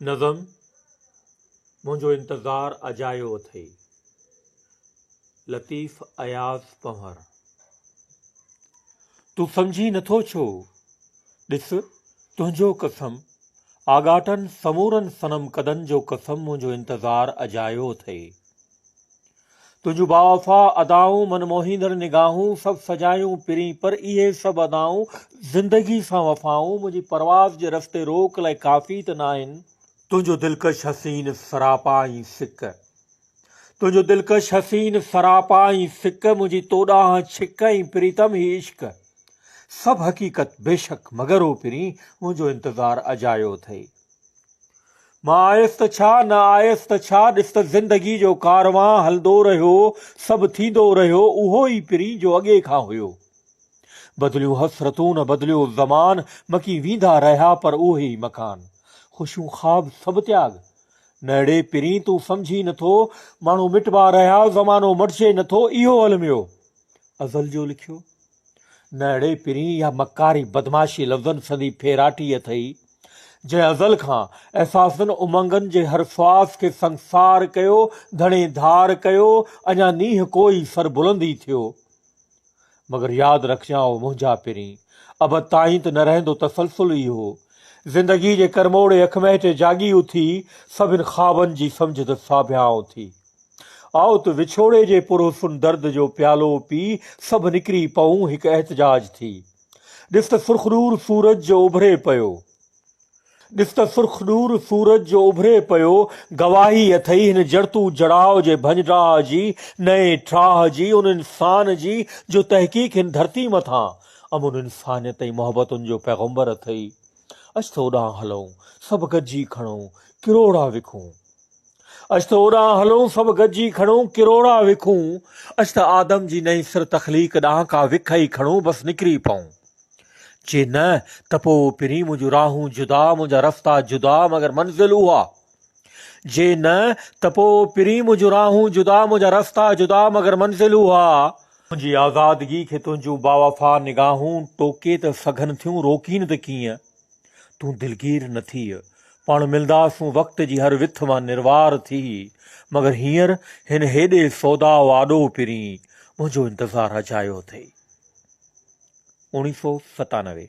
नज़म मुंहिंजो इंतज़ार अजायो अथई। लतीफ़ अयाज़ पंवर। तूं सम्झी नथो छो? ॾिस तुंहिंजो कसम आगाटनि समूरनि सनम कदनि जो कसम मुंहिंजो इंतज़ार अजायो अथई। तुंहिंजूं बावफ़ा अदाऊं मनमोहींदड़ निगाहूं सभु सजायूं पिरी, पर इहे सभु अदाऊं ज़िंदगी सां वफ़ाऊं मुंहिंजी परवाज़ जे रस्ते रोक लाइ काफ़ी त नाहिनि। तुंहिंजो दिलकश हसीन सरापा ई सिक, तुंहिंजो दिलकश हसीन सरापा ई सिक, मुंहिंजी तोॾांह छिक ऐं प्रीतम ही इश्क। सभु हक़ीक़त बेशक मगर ओ पिरी मुंहिंजो इंतज़ार अजायो अथई। मां आयसि त छा न आयसि त छा, ॾिस त ज़िंदगी जो कारवां हलंदो रहियो, सभु थींदो रहियो उहो ई पिरी जो अॻे खां हुयो। बदिलियूं हसरतूं न बदिलियो ज़मान, मकी वींदा रहिया पर उहे ई मकान। ख़ुशियूं ख़्वाब सभु त्याग, नड़े पिरी तूं सम्झी नथो, माण्हू मिटबा रहिया ज़मानो मटिजे नथो, इहो अलमियो अज़ल जो लिखियो। नड़े पिरी या मकारी बदमाशी लफ़्ज़नि संदी फेराटी अथई, जंहिं अज़ल खां अहसासनि उमंगनि जे हर फ़ास खे संसार कयो, धणे धार कयो, अञा नींहं कोई सर बुलंदी थियो। मगर यादि रखजांइ मुंहिंजा पिरी, अब ताईं त न रहंदो तसलसल इहो। ज़िंदगी जे करमोड़े अख में हेठि जागी उथी, सभिनि ख़्वाबनि जी सम्झ त साबियां थी। आओ त विछोड़े जे पुरहुस्न दर्द जो प्यालो पी, सभु निकिरी पऊं हिकु एहतजाज थी। ॾिस त सुर्ख़नूर सूरज जो उभरे पियो, ॾिस त सुर्ख़नूर सूरज जो उभरे पियो, गवाही अथई हिन जड़तू जड़ाव जे भंजडाह जी, नए ठाह जी, उन इंसान जी जो तहक़ीक़ हिन धरती मथां अमुन इंसानियत ऐं मोहबतुनि जो पैगंबर अथई। अच त ओॾां हलूं सभु गॾिजी खणूं किरोड़ा विखूं, अच त ओॾां हलूं सभु गॾिजी खणूं किरोड़ा विखूं, अच त आदम जी नई सिर तख़लीक़ ॾांहुं का विख ई खणूं, बसि निकिरी पऊं। जे न त पोइ पिरी मुंहिंजूं राहूं जुदा, मुंहिंजा रस्ता जुदा मगर मंज़िल उहा। जे न त पोइ पिरी मुंहिंजूं राहूं जुदा, मुंहिंजा रस्ता जुदा मगर मंज़िल उहा। मुंहिंजी आज़ादगी खे तुंहिंजूं बावफ़ा निगाहूं टोके त सघनि थियूं, रोकीन त कीअं। तूं दिलगीर न थी, पाण मिलंदासूं वक़्त जी हर विथ मां निर्वार थी, मगर हींअर हिन हेॾे सौदा वाॾो पिरी मुंहिंजो इंतज़ार अजायो अथई। 1997।